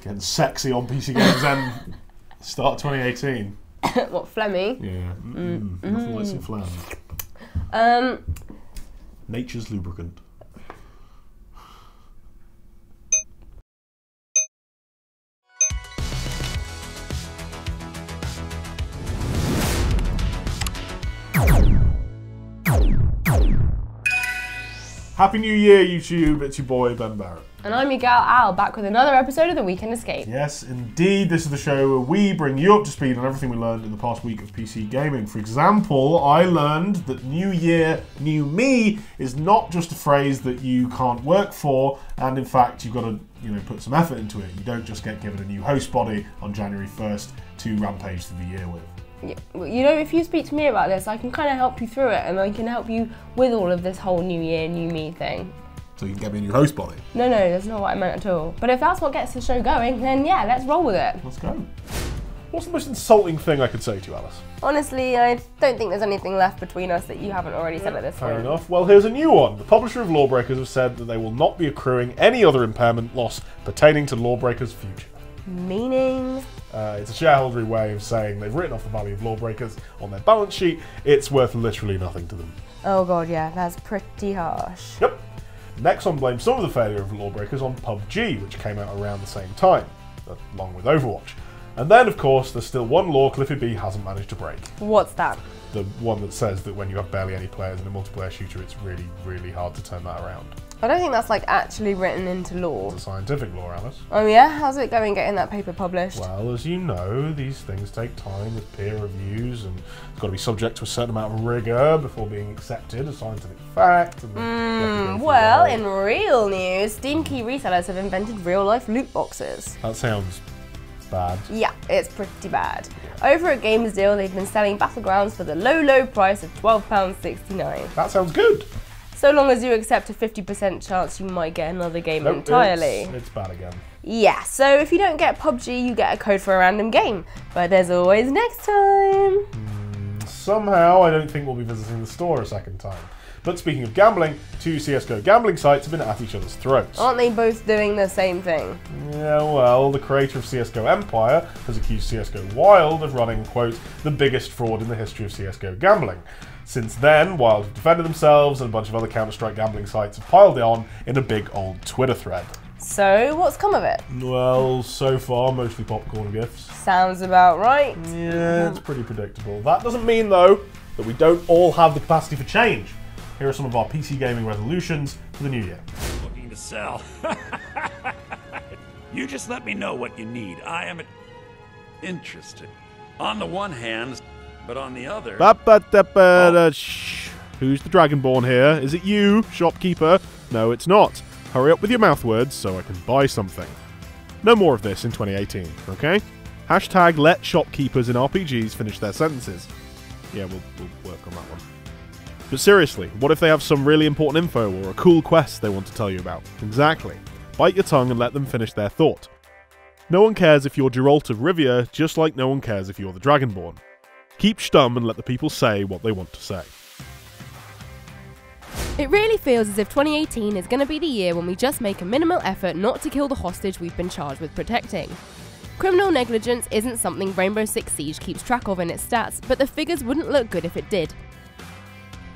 Getting sexy on PCGamesN. Start 2018. What, phlegmy? Yeah. Nothing like some phlegm. Nature's lubricant. Happy New Year, YouTube. It's your boy, Ben Barrett. And I'm your gal Al, back with another episode of The Weekend Escape. Yes, indeed. This is the show where we bring you up to speed on everything we learned in the past week of PC gaming. For example, I learned that New Year, New Me is not just a phrase that you can't work for, and in fact, you've got to put some effort into it. You don't just get given a new host body on January 1st to rampage through the year with. Yeah, if you speak to me about this, I can kind of help you through it, and I can help you with all of this whole New Year, New Me thing. So you can get me a new host body? No, that's not what I meant at all. But if that's what gets the show going, then yeah, let's roll with it. Let's go. What's the most insulting thing I could say to you, Alice? Honestly, I don't think there's anything left between us that you haven't already said at this point. Fair enough. Well, here's a new one. The publisher of Lawbreakers have said that they will not be accruing any other impairment loss pertaining to Lawbreakers' future. Meaning? It's a shareholdery way of saying they've written off the value of Lawbreakers on their balance sheet. It's worth literally nothing to them. Oh god, yeah, that's pretty harsh. Yep. Nexon blames some of the failure of Lawbreakers on PUBG, which came out around the same time, along with Overwatch. And then, of course, there's still one law Cliffy B hasn't managed to break. What's that? The one that says that when you have barely any players in a multiplayer shooter, it's really, really hard to turn that around. I don't think that's actually written into law. It's a scientific law, Alice. Oh yeah? How's it going getting that paper published? Well, as you know, these things take time with peer reviews, and it's got to be subject to a certain amount of rigour before being accepted as scientific fact. And well, in real news, Steam key resellers have invented real-life loot boxes. That sounds bad. Yeah, it's pretty bad. Over at Games Deal, they've been selling Battlegrounds for the low price of £12.69. That sounds good. So long as you accept a 50% chance you might get another game entirely. It's bad again. Yeah, so if you don't get PUBG, you get a code for a random game. But there's always next time. Somehow, I don't think we'll be visiting the store a second time. But speaking of gambling, two CSGO gambling sites have been at each other's throats. Aren't they both doing the same thing? Yeah, well, the creator of CSGO Empire has accused CSGO Wild of running, quote, the biggest fraud in the history of CSGO gambling. Since then, Wild have defended themselves, and a bunch of other Counter-Strike gambling sites have piled on in a big old Twitter thread. So, what's come of it? Well, so far, mostly popcorn gifts. Sounds about right. Yeah, it's pretty predictable. That doesn't mean, though, that we don't all have the capacity for change. Here are some of our PC gaming resolutions for the new year. Looking to sell. You just let me know what you need. I am interested. On the one hand, but on the other... Who's the Dragonborn here? Is it you, shopkeeper? No, it's not. Hurry up with your mouth words so I can buy something. No more of this in 2018, okay? Hashtag let shopkeepers in RPGs finish their sentences. Yeah, we'll work on that one. But seriously, what if they have some really important info or a cool quest they want to tell you about? Exactly. Bite your tongue and let them finish their thought. No one cares if you're Geralt of Rivia, just like no one cares if you're the Dragonborn. Keep stum and let the people say what they want to say. It really feels as if 2018 is going to be the year when we just make a minimal effort not to kill the hostage we've been charged with protecting. Criminal negligence isn't something Rainbow Six Siege keeps track of in its stats, but the figures wouldn't look good if it did.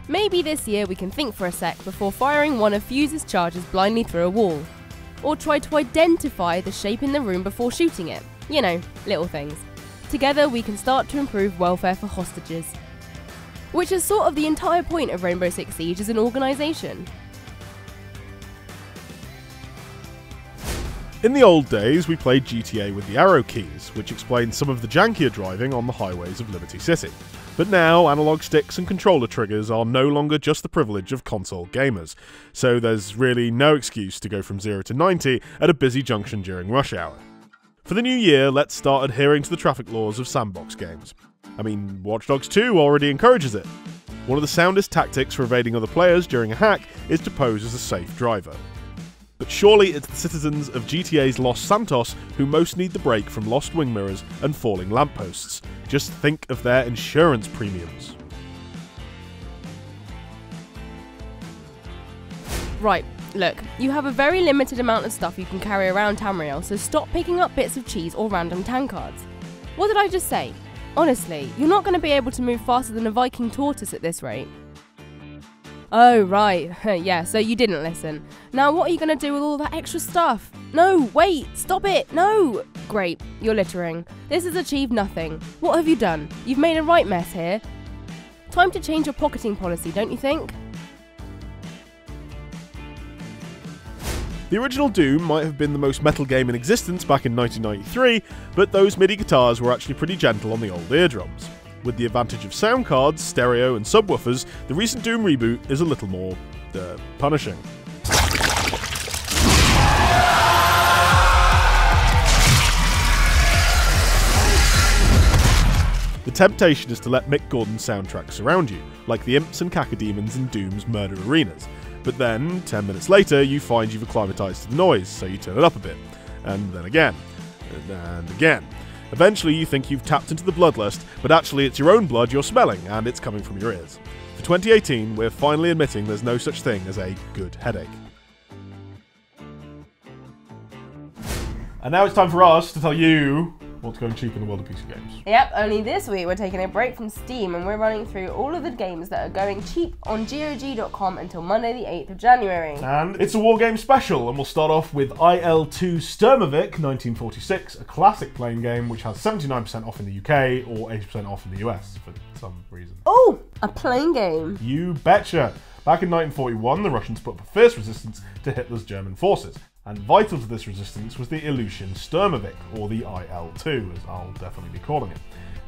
Maybe this year we can think for a sec before firing one of Fuse's charges blindly through a wall. Or try to identify the shape in the room before shooting it. You know, little things. Together we can start to improve welfare for hostages. Which is sort of the entire point of Rainbow Six Siege as an organisation. In the old days, we played GTA with the arrow keys, which explained some of the jankier driving on the highways of Liberty City. But now, analog sticks and controller triggers are no longer just the privilege of console gamers, so there's really no excuse to go from 0 to 90 at a busy junction during rush hour. For the new year, let's start adhering to the traffic laws of SANDBOX games. I mean, Watch Dogs 2 already encourages it. One of the soundest tactics for evading other players during a hack is to pose as a safe driver. But surely it's the citizens of GTA's Los Santos who most need the break from lost wing mirrors and falling lampposts. Just think of their insurance premiums. Right, Look, you have a very limited amount of stuff you can carry around Tamriel, so stop picking up bits of cheese or random tank cards. What did I just say? Honestly, you're not going to be able to move faster than a Viking tortoise at this rate. Oh, right. Yeah, so you didn't listen. Now what are you going to do with all that extra stuff? No, wait, stop it, no! Great, you're littering. This has achieved nothing. What have you done? You've made a right mess here. Time to change your pocketing policy, don't you think? The original Doom might have been the most metal game in existence back in 1993, but those MIDI guitars were actually pretty gentle on the old eardrums. With the advantage of sound cards, stereo and subwoofers, the recent Doom reboot is a little more, punishing. The temptation is to let Mick Gordon's soundtrack surround you, like the imps and cacodemons in Doom's murder arenas. But then, 10 minutes later, you find you've acclimatised to the noise, so you turn it up a bit. And then again. And again. Eventually you think you've tapped into the bloodlust, but actually it's your own blood you're smelling, and it's coming from your ears. For 2018, we're finally admitting there's no such thing as a good headache. And now it's time for us to tell you what's going cheap in the world of PC games. Yep, only this week we're taking a break from Steam and we're running through all of the games that are going cheap on GOG.com until Monday the 8th of January. And it's a war game special, and we'll start off with IL-2 Sturmovik 1946, a classic playing game which has 79% off in the UK or 80% off in the US for some reason. Oh, a playing game. You betcha! Back in 1941, the Russians put up a fierce resistance to Hitler's German forces. And vital to this resistance was the Ilyushin Sturmovik, or the IL-2, as I'll definitely be calling it.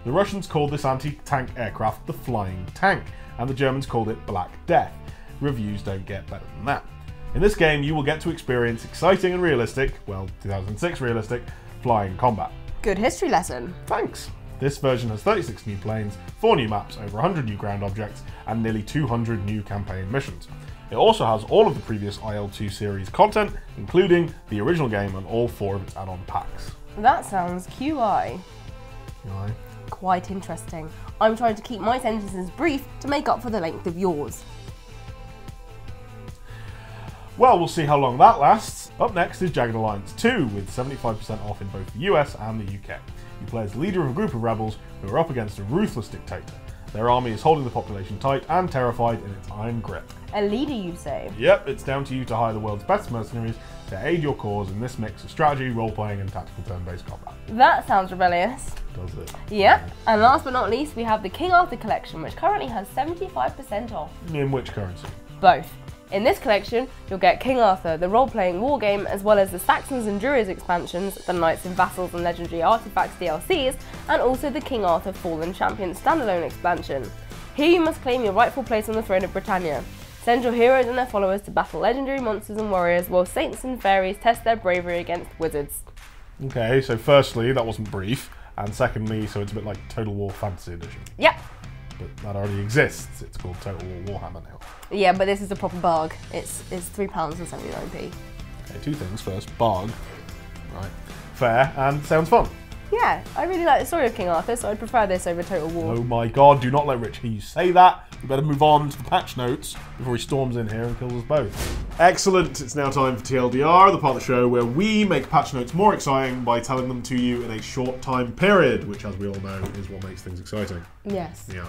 The Russians called this anti-tank aircraft the Flying Tank, and the Germans called it Black Death. Reviews don't get better than that. In this game, you will get to experience exciting and realistic, well, 2006 realistic, flying combat. Good history lesson. Thanks. This version has 36 new planes, 4 new maps, over 100 new ground objects, and nearly 200 new campaign missions. It also has all of the previous IL-2 series content, including the original game and all 4 of its add-on packs. That sounds QI. QI? Quite interesting. I'm trying to keep my sentences brief to make up for the length of yours. Well, we'll see how long that lasts. Up next is Jagged Alliance 2, with 75% off in both the US and the UK. You play as the leader of a group of rebels who are up against a ruthless dictator. Their army is holding the population tight and terrified in its iron grip. A leader, you say? Yep, it's down to you to hire the world's best mercenaries to aid your cause in this mix of strategy, role-playing and tactical turn-based combat. That sounds rebellious. Does it? Yep, and last but not least, we have the King Arthur collection, which currently has 75% off. In which currency? Both. In this collection, you'll get King Arthur, the role-playing war game, as well as the Saxons and Druids expansions, the Knights and Vassals and Legendary Artifacts DLCs, and also the King Arthur Fallen Champion standalone expansion. Here you must claim your rightful place on the throne of Britannia. Send your heroes and their followers to battle legendary monsters and warriors, while saints and fairies test their bravery against wizards. Okay, so firstly, that wasn't brief, and secondly, so it's a bit like Total War Fantasy Edition. Yep. But that already exists. It's called Total War Warhammer now. Yeah, but this is a proper barg. It's £3.79p. Okay, 2 things. First, barg. Right. Fair, and sounds fun. Yeah, I really like the story of King Arthur, so I'd prefer this over Total War. Oh my god, do not let Rich hear you say that. We better move on to the patch notes before he storms in here and kills us both. Excellent, it's now time for TLDR, the part of the show where we make patch notes more exciting by telling them to you in a short time period, which, as we all know, is what makes things exciting. Yes. Yeah.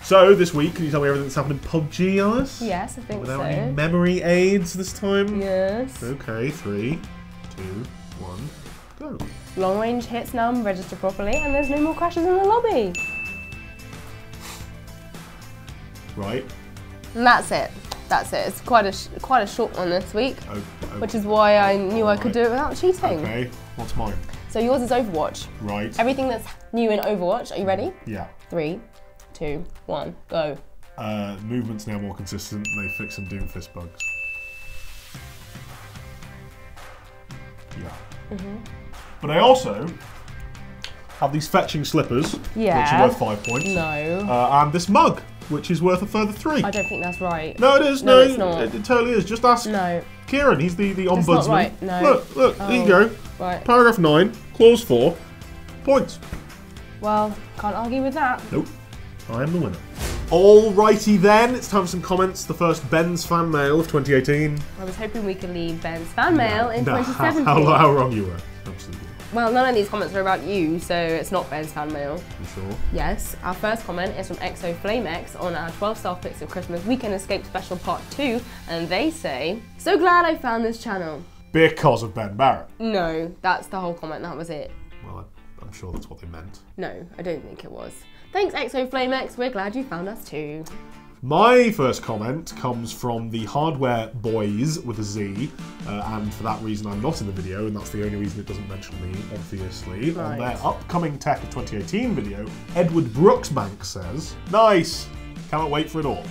So, this week, can you tell me everything that's happened in PUBG, Alice? Yes, I think Without so. any memory aids this time? Yes. Okay, 3, 2, 1, go. Long range hits now register properly, and there's no more crashes in the lobby. Right. And that's it. That's it. It's quite a short one this week, which is why I knew I could do it without cheating. Okay, what's mine? So yours is Overwatch. Right. Everything that's new in Overwatch. Are you ready? Yeah. 3, 2, 1, go. Movement's now more consistent, and they fix some Doomfist bugs. Yeah. But I also have these fetching slippers, which are worth 5 points. No. And this mug, which is worth a further 3. I don't think that's right. No, it is. No, it's not. It totally is. Just ask Kieran. He's the ombudsman. That's not right. No. Look, there you go. Right. Paragraph 9, clause 4, points. Well, can't argue with that. Nope. I am the winner. Alrighty then, it's time for some comments. The first Ben's fan mail of 2018. I was hoping we could leave Ben's fan mail in 2017. How wrong you were. Absolutely. Well, none of these comments are about you, so it's not Ben's fan mail. You sure? Yes. Our first comment is from XOFlameX on our 12-star Picks of Christmas Weekend Escape Special Part 2, and they say, "So glad I found this channel." Because of Ben Barrett. No, that's the whole comment, that was it. Well, I'm sure that's what they meant. No, I don't think it was. Thanks XOFlameX, we're glad you found us too. My first comment comes from the Hardware Boys with a Z, and for that reason I'm not in the video, and that's the only reason it doesn't mention me, obviously. Right. On their upcoming Tech of 2018 video, Edward Brooksbank says, "Nice! Cannot wait for it all."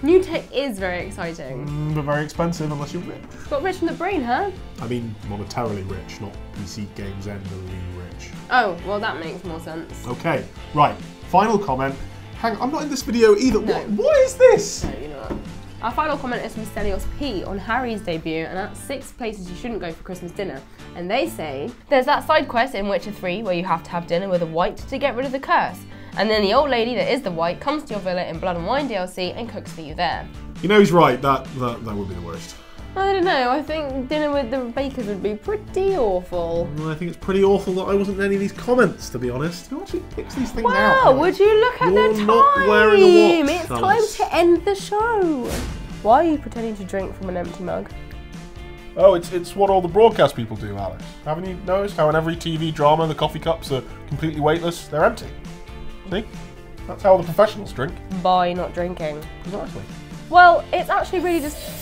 New tech is very exciting. But very expensive unless you're rich. Got rich from the brain, huh? I mean, monetarily rich, not PCGamesN rich. Oh, well that makes more sense. Okay, right. Final comment. Hang on, I'm not in this video either. No. What is this? No, you're not. Our final comment is from Stelios P on Harry's debut, and that's 6 places you shouldn't go for Christmas dinner. And they say, "There's that side quest in Witcher 3 where you have to have dinner with a white to get rid of the curse. And then the old lady that is the white comes to your villa in Blood and Wine DLC and cooks for you there." You know he's right, that would be the worst. I don't know, I think dinner with the bakers would be pretty awful. Well, I think it's pretty awful that I wasn't in any of these comments, to be honest. Who actually picks these things out? Wow, would you look at the time? You're not wearing a watch, It's Alice. time to end the show. Why are you pretending to drink from an empty mug? Oh, it's what all the broadcast people do, Alice. Haven't you noticed how in every TV drama the coffee cups are completely weightless? They're empty. See? That's how the professionals drink. By not drinking. Exactly. Well, it's actually really distracting.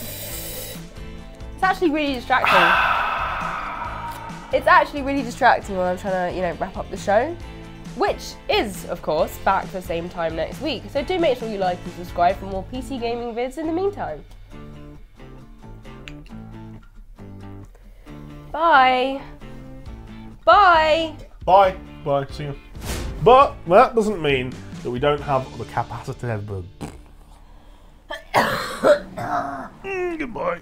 It's actually really distracting when I'm trying to, wrap up the show. Which is, of course, back the same time next week. So do make sure you like and subscribe for more PC gaming vids in the meantime. Bye. Bye. Bye. Bye. See you. But that doesn't mean that we don't have the capacity. Goodbye.